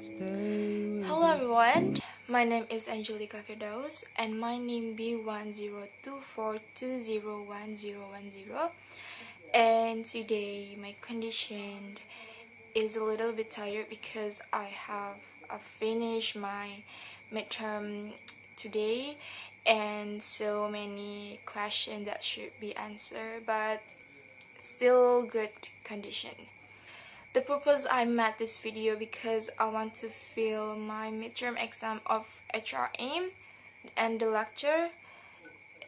Hello everyone, my name is Angelica Firdaus and my name B1024201010, and today my condition is a little bit tired because I have finished my midterm today and so many questions that should be answered, but still good condition. The purpose I made this video because I want to fill my midterm exam of HRM, and the lecture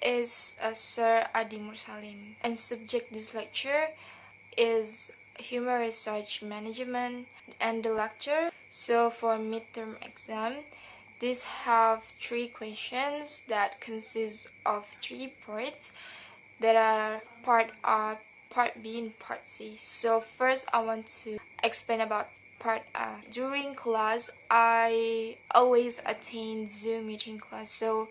is Sir Adi Mursalim, and subject this lecture is Human Research Management, and the lecture. So for midterm exam, these have 3 questions that consist of 3 parts that are part A, part B, and part C. So first I want to explain about part A. During class, I always attend Zoom meeting class, so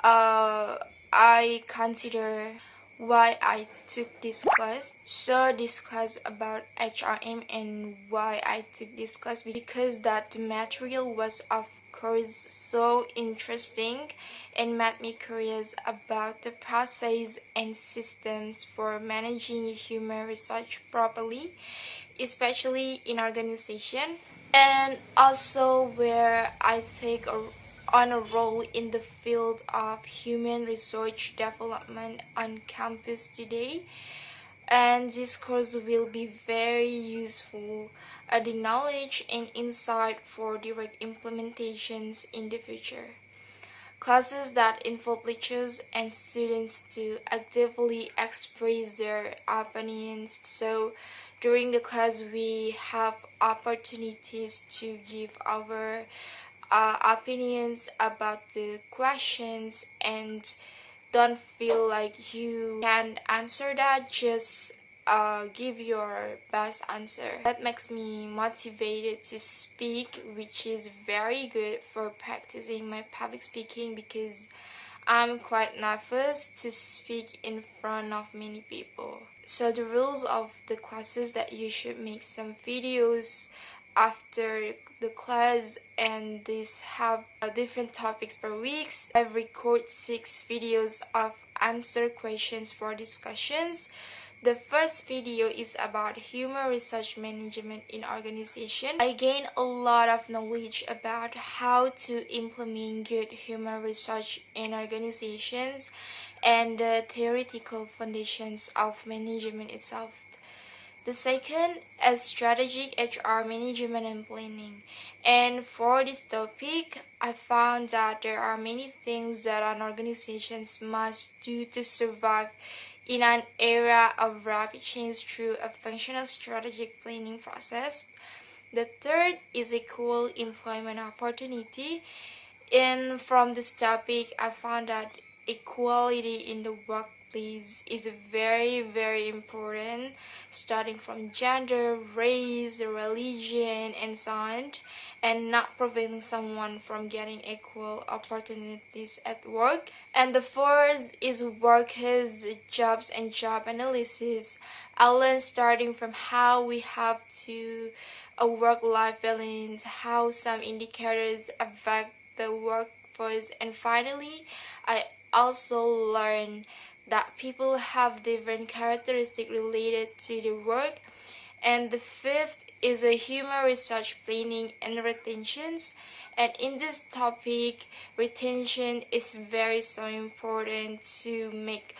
I consider why I took this class. So this class about HRM, and why I took this class because that material was of course so interesting and made me curious about the process and systems for managing human research properly, especially in organization, and also where I take on a role in the field of human research development on campus today. And this course will be very useful, adding knowledge and insight for direct implementations in the future. Classes that involve lecturers and students to actively express their opinions. So during the class we have opportunities to give our opinions about the questions, and don't feel like you can answer that, just give your best answer. That makes me motivated to speak, which is very good for practicing my public speaking because I'm quite nervous to speak in front of many people. So the rules of the classes that you should make some videos after the class, and these have different topics per week. I record 6 videos of answer questions for discussions. The first video is about human research management in organization. I gained a lot of knowledge about how to implement good human research in organizations and the theoretical foundations of management itself. The second is strategic HR management and planning. And for this topic, I found that there are many things that an organization must do to survive in an era of rapid change through a functional strategic planning process. The third is equal employment opportunity. And from this topic, I found that equality in the workplace is very important, starting from gender, race, religion, and so on, and not preventing someone from getting equal opportunities at work. And the fourth is workers, jobs, and job analysis. I learned starting from how we have to a work-life balance, how some indicators affect the workforce, and finally I also learned that people have different characteristics related to the work. And the fifth is a human research planning and retentions, and in this topic retention is very so important to make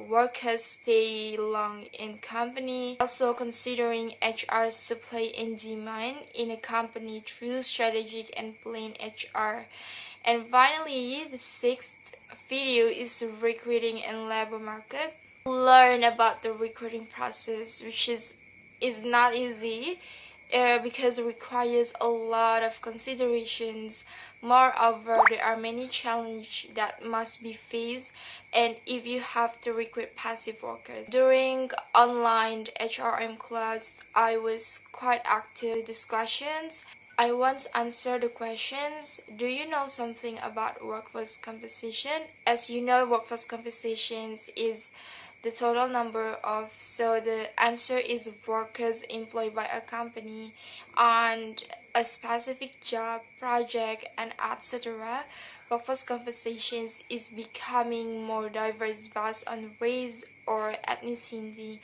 workers stay long in company. Also considering HR supply and demand in a company through strategic and plain HR. And finally, the sixth video is recruiting and labor market. Learn about the recruiting process, which is not easy because it requires a lot of considerations. Moreover, there are many challenges that must be faced, and if you have to recruit passive workers. During online HRM class, I was quite active in discussions. I once answered the questions, do you know something about workforce compensation? As you know, workforce compensations is the total number of, so the answer is workers employed by a company, and a specific job, project, and etc. Workforce conversations is becoming more diverse based on race or ethnicity,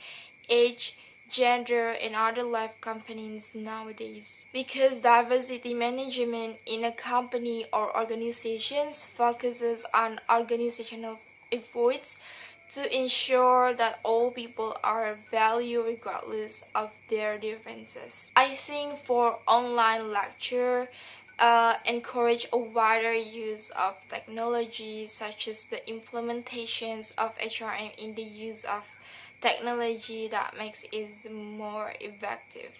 age, gender, and other life components nowadays. Because diversity management in a company or organizations focuses on organizational efforts to ensure that all people are valued regardless of their differences. I think for online lecture, encourage a wider use of technology such as the implementations of HRM in the use of technology that makes it more effective.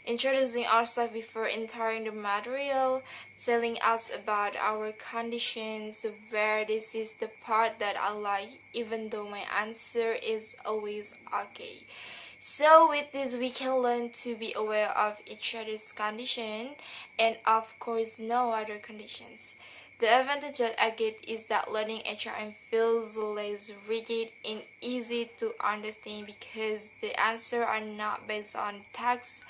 Introducing ourselves before entering the material, telling us about our conditions, where this is the part that I like, even though my answer is always okay. So with this, we can learn to be aware of each other's condition and of course no other conditions. The advantage that I get is that learning HRM feels less rigid and easy to understand because the answers are not based on texts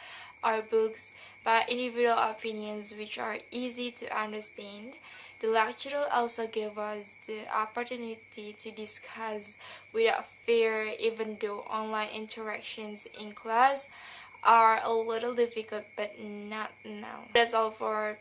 or books but individual opinions which are easy to understand. The lecturer also gave us the opportunity to discuss without fear, even though online interactions in class are a little difficult, but not now. That's all for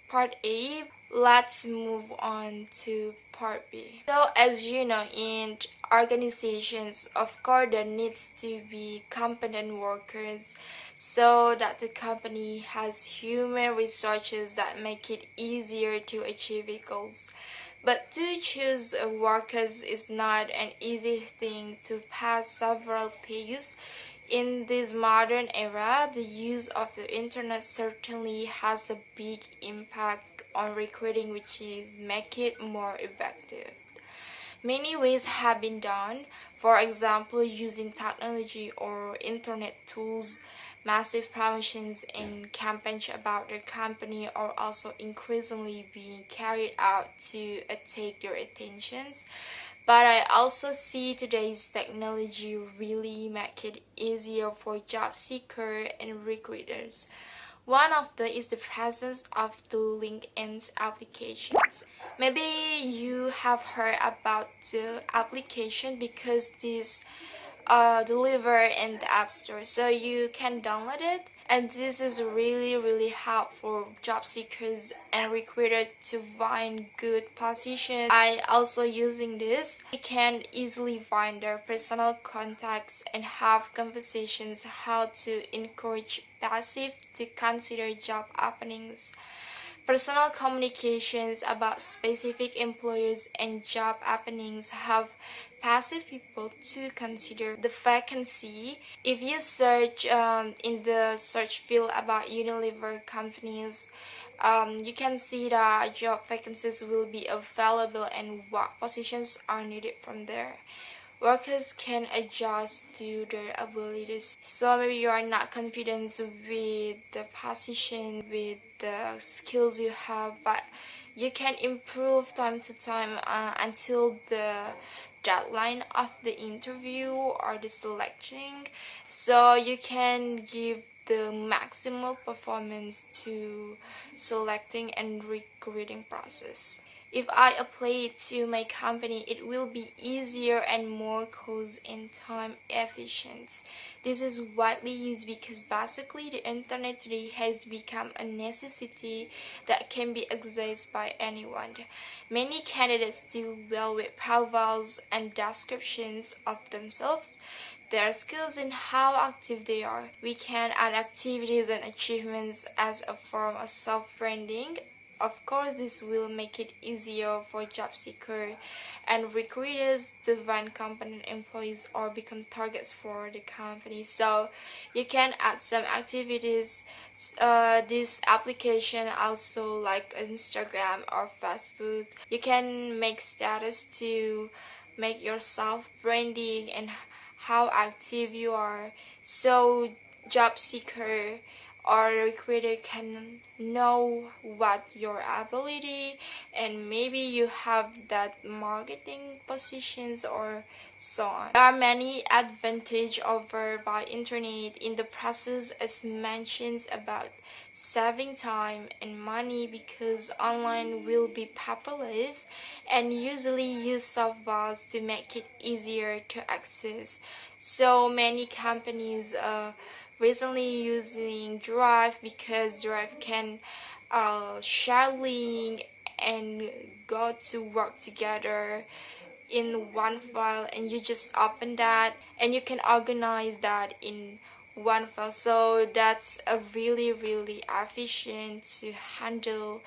part A. Let's move on to part B. So as you know, in organizations, of course there needs to be competent workers so that the company has human resources that make it easier to achieve its goals. But to choose workers is not an easy thing to pass several tests. In this modern era, the use of the internet certainly has a big impact on recruiting, which is make it more effective. Many ways have been done, for example, using technology or internet tools. Massive promotions and campaigns about their company are also increasingly being carried out to take your attentions. But I also see today's technology really make it easier for job seekers and recruiters. One of them is the presence of the LinkedIn applications. Maybe you have heard about the application because this delivered in the App Store, so you can download it. And this is really helpful for job seekers and recruiters to find good positions. I also using this. You can easily find their personal contacts and have conversations how to encourage passive to consider job openings. Personal communications about specific employers and job openings have passive people to consider the vacancy. If you search in the search field about Unilever companies, you can see that job vacancies will be available and what positions are needed from there. Workers can adjust to their abilities. So maybe you are not confident with the position, with the skills you have, but you can improve time to time until the deadline of the interview or the selection. So you can give the maximal performance to selecting and recruiting process. If I apply it to my company, it will be easier and more cost and time efficient. This is widely used because basically the internet today has become a necessity that can be accessed by anyone. Many candidates do well with profiles and descriptions of themselves, their skills and how active they are. We can add activities and achievements as a form of self-branding. Of course, this will make it easier for job seekers and recruiters to find competent employees or become targets for the company. So you can add some activities. This application also like Instagram or Facebook. You can make status to make yourself branding and how active you are. So job seeker or the recruiter can know what your ability, and maybe you have that marketing positions or so on. There are many advantages over by internet in the process, as mentioned, about saving time and money, because online will be paperless and usually use softwares to make it easier to access. So many companies recently using Drive, because Drive can share link and go to work together in one file, and you just open that and you can organize that in one file. So that's a really efficient to handle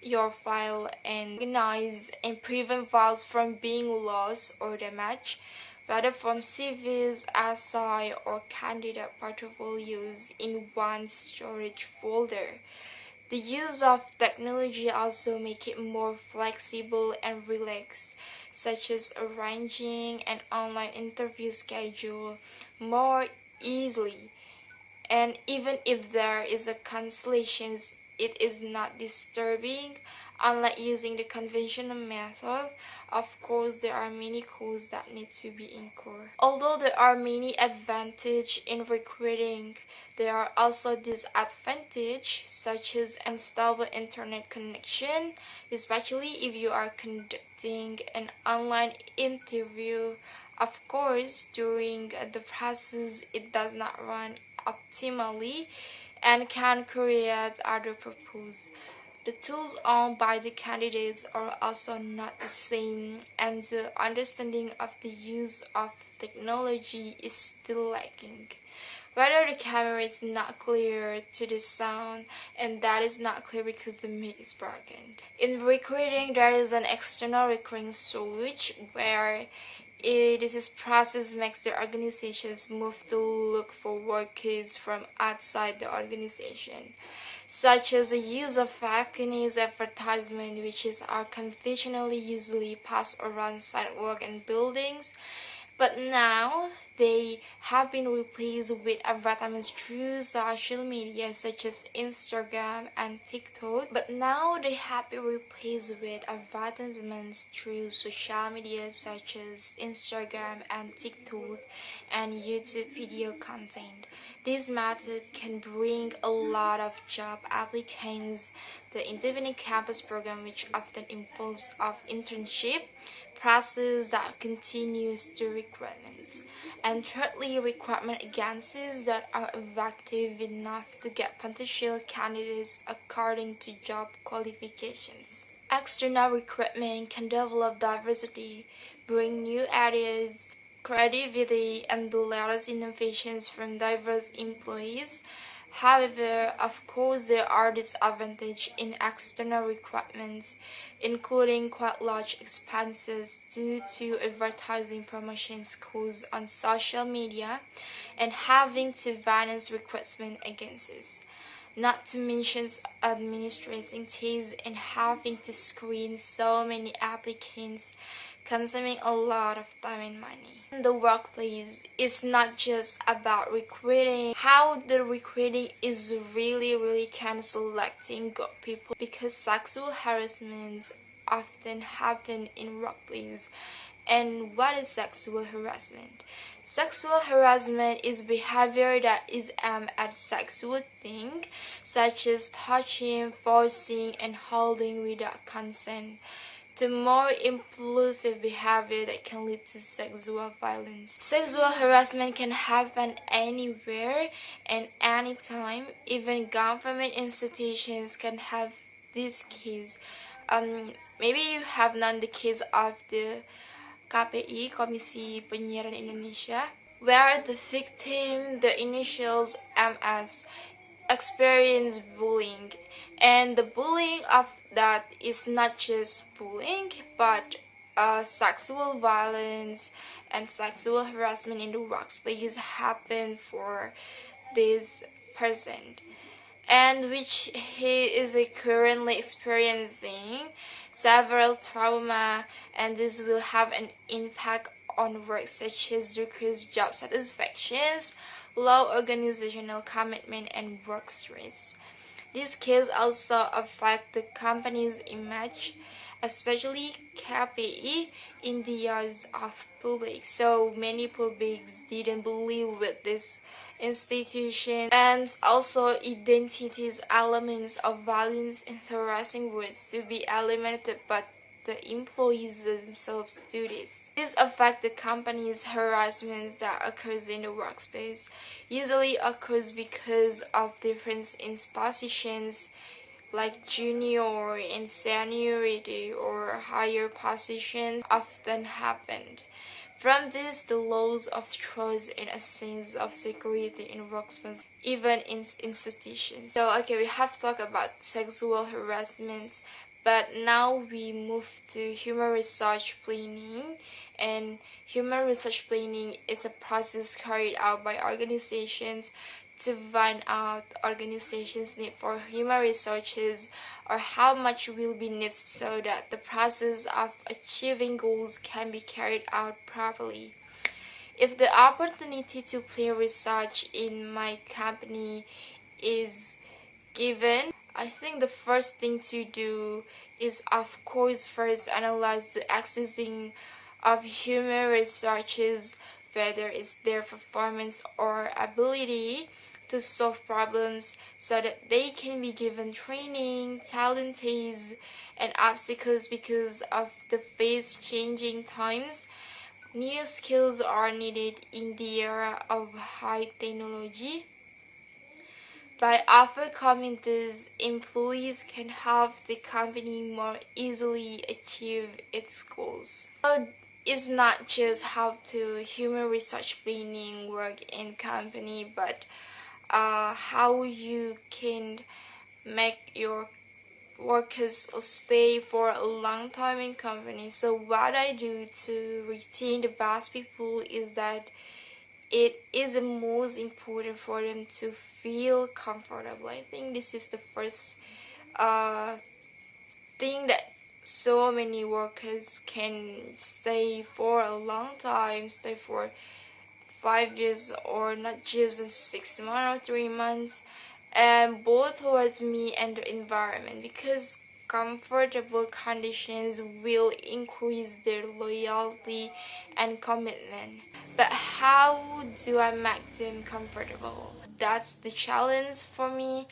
your file and organize and prevent files from being lost or damaged, whether from CVs, essay, or candidate portfolios, in one storage folder. The use of technology also make it more flexible and relaxed, such as arranging an online interview schedule more easily. And even if there is a cancellation, it is not disturbing. Unlike using the conventional method, of course, there are many costs that need to be incurred. Although there are many advantages in recruiting, there are also disadvantages, such as unstable internet connection, especially if you are conducting an online interview. Of course, during the process, it does not run optimally and can create other problems. The tools owned by the candidates are also not the same, and the understanding of the use of technology is still lacking. Whether the camera is not clear to the sound, and that is not clear because the mic is broken. In recording, there is an external recording switch where this process makes the organizations move to look for workers from outside the organization, such as the use of fake news advertisement, which are conventionally usually passed around sidewalk and buildings, but now they have been replaced with advertisements through social media such as Instagram and TikTok. But now they have been replaced with advertisements through social media such as Instagram and TikTok and YouTube video content. This method can bring a lot of job applicants. The independent campus program, which often involves of internship process that continues to requirements, and thirdly, requirement agencies that are effective enough to get potential candidates according to job qualifications. External recruitment can develop diversity, bring new ideas, creativity, and the latest innovations from diverse employees. However, of course, there are disadvantages in external requirements, including quite large expenses due to advertising promotions costs on social media and having to balance recruitment agencies. Not to mention administrating tests and having to screen so many applicants, consuming a lot of time and money. In the workplace, it's not just about recruiting. How the recruiting is really can selecting good people, because sexual harassments often happen in workplace. And what is sexual harassment? Sexual harassment is behavior that is aimed at sexual things, such as touching, forcing, and holding without consent, to more impulsive behavior that can lead to sexual violence. Sexual harassment can happen anywhere and anytime. Even government institutions can have this case. Maybe you have known the case of the KPI, Komisi Penyiaran Indonesia, where the victim, the initials MS, experienced bullying, and the bullying of that is not just bullying but sexual violence and sexual harassment in the workplace happen for this person, and which he is currently experiencing several trauma, and this will have an impact on work, such as decreased job satisfactions, low organizational commitment, and work stress. These skills also affect the company's image, especially KPI in the eyes of public. So many publics didn't believe with this institution, and also identities elements of violence interesting words to be eliminated, but the employees themselves do this. This affects the company's harassment that occurs in the workspace. Usually occurs because of difference in positions like junior and seniority or higher positions often happened. From this, the loss of trust and a sense of security in workplace, even in institutions. So, okay, we have talked about sexual harassment, but now we move to human research planning. And human research planning is a process carried out by organizations to find out organizations' need for human resources or how much will be needed so that the process of achieving goals can be carried out properly. If the opportunity to plan research in my company is given, I think the first thing to do is, of course, first analyze the existing of human researchers, whether it's their performance or ability to solve problems so that they can be given training, talent tests, and obstacles because of the fast changing times. New skills are needed in the era of high technology. By overcoming this, employees can help the company more easily achieve its goals. So it's not just how to human research planning work in company, but how you can make your workers stay for a long time in company. So what I do to retain the best people is that it is the most important for them to feel comfortable. I think this is the first thing that so many workers can stay for a long time, stay for 5 years or not just 6 months or 3 months, and both towards me and the environment, because comfortable conditions will increase their loyalty and commitment. But how do I make them comfortable? That's the challenge for me.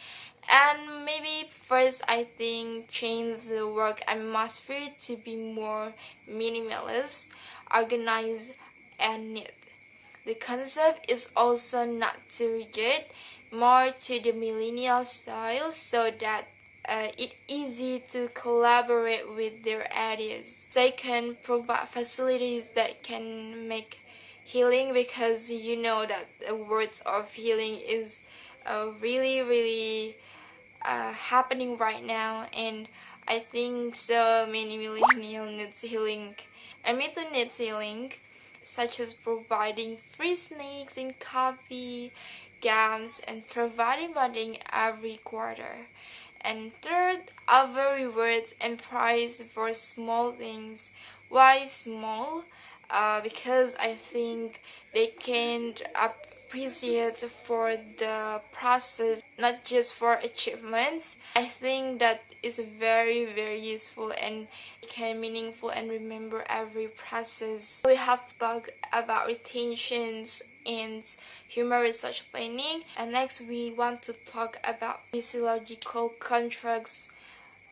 And maybe first I think change the work atmosphere to be more minimalist, organized, and neat. The concept is also not too rigid, more to the millennial style, so that it's easy to collaborate with their ideas. Second, provide facilities that can make healing, because you know that the words of healing is really happening right now, and I think so many millennials needs healing. I mean to needs healing, such as providing free snacks and coffee, games, and providing funding every quarter. And third, offer rewards and prize for small things. Why small? Because I think they can appreciate for the process, not just for achievements. I think that is very useful and can meaningful and remember every process. We have talked about retentions and human research planning, and next we want to talk about physiological contracts.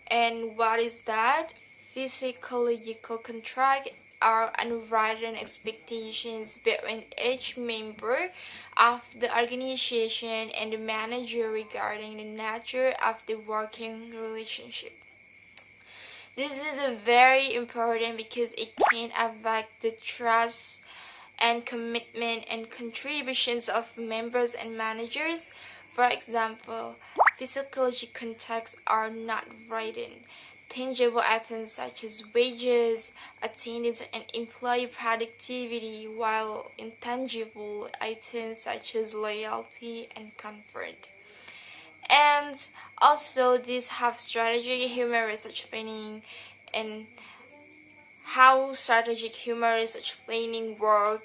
And what is that? Physiological contract are unwritten expectations between each member of the organization and the manager regarding the nature of the working relationship. This is very important because it can affect the trust and commitment and contributions of members and managers. For example, physiological contacts are not written. Tangible items such as wages, attendance, and employee productivity, while intangible items such as loyalty and comfort. And also, these have strategy, human research planning, and how strategic human research planning works.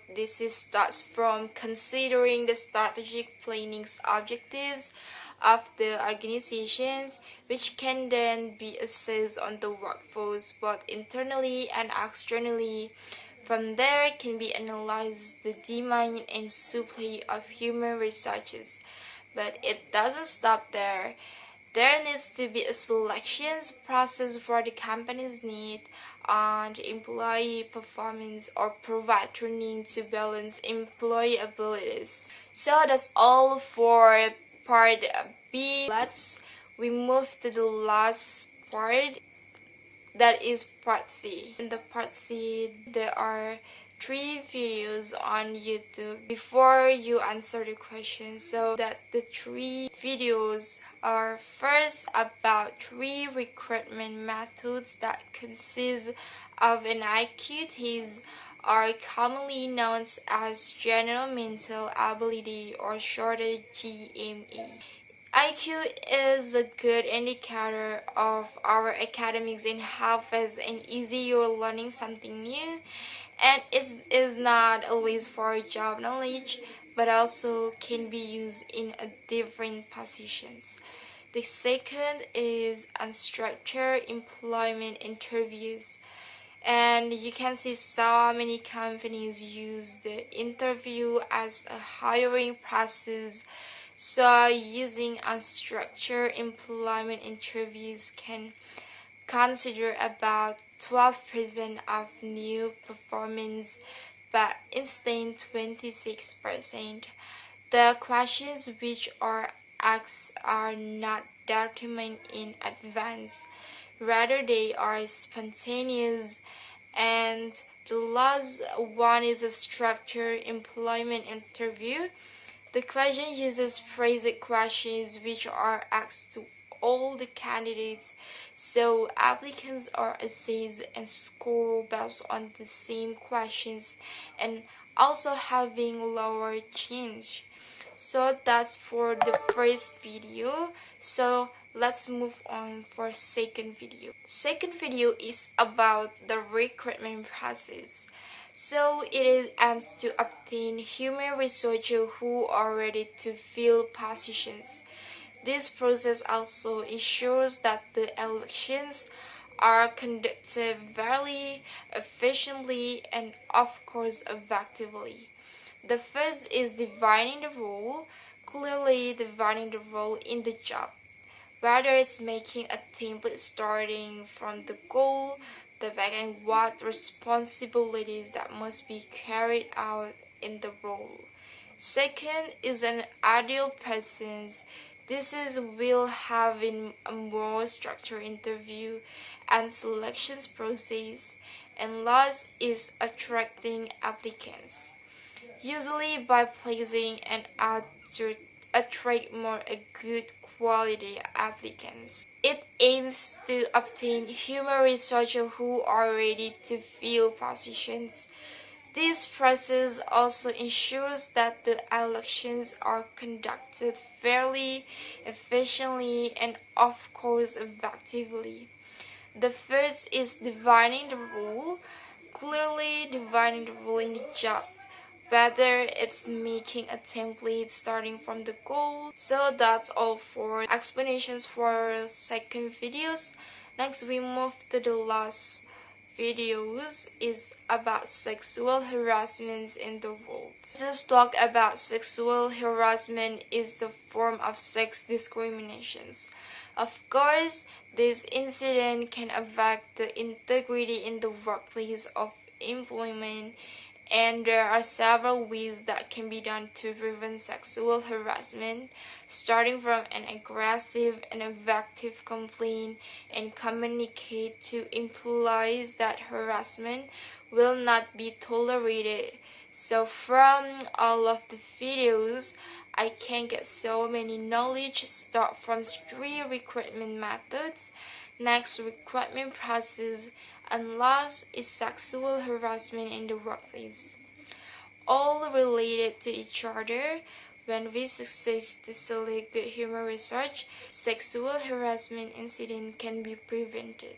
Starts from considering the strategic planning's objectives of the organizations, which can then be assessed on the workforce both internally and externally. From there can be analyzed the demand and supply of human researchers. But it doesn't stop there. There needs to be a selections process for the company's need and employee performance or provide training to balance employee abilities. So that's all for part B. We move to the last part, that is part C. In the part C, there are 3 videos on YouTube before you answer the question. So that the 3 videos are first about 3 recruitment methods that consist of an IQ test, are commonly known as general mental ability or shorter GME. IQ is a good indicator of our academics and how fast and easy you're learning something new, and it is not always for job knowledge but also can be used in a different positions. The second is unstructured employment interviews, and you can see so many companies use the interview as a hiring process. So using unstructured employment interviews can consider about 12% of new performance, but instead 26%. The questions which are asked are not determined in advance, rather they are spontaneous. And the last one is a structured employment interview. The question uses phrased questions which are asked to all the candidates, so applicants are assessed and scored based on the same questions and also having lower change. So that's for the first video. So let's move on for second video. Second video is about the recruitment process. So it aims to obtain human resources who are ready to fill positions. This process also ensures that the elections are conducted very efficiently and of course effectively. The first is defining the role, clearly defining the role in the job, whether it's making a template starting from the goal, the back, and what responsibilities that must be carried out in the role. Second is an ideal presence. This is will having a more structured interview and selections process, and last is attracting applicants, usually by placing an ad to attract more a good quality applicants. It aims to obtain human resources who are ready to fill positions. This process also ensures that the elections are conducted fairly, efficiently, and of course effectively. The first is defining the role, clearly defining the role in the job, whether it's making a template starting from the goal. So that's all for explanations for second videos. Next we move to the last videos is about sexual harassment in the world. This talk about sexual harassment is a form of sex discriminations. Of course, this incident can affect the integrity in the workplace of employment, and there are several ways that can be done to prevent sexual harassment, starting from an aggressive and effective complaint and communicate to employees that harassment will not be tolerated. So from all of the videos, I can get so many knowledge. Start from 3 recruitment methods, next recruitment process, and last is sexual harassment in the workplace. All related to each other. When we succeed to select good human research, sexual harassment incident can be prevented.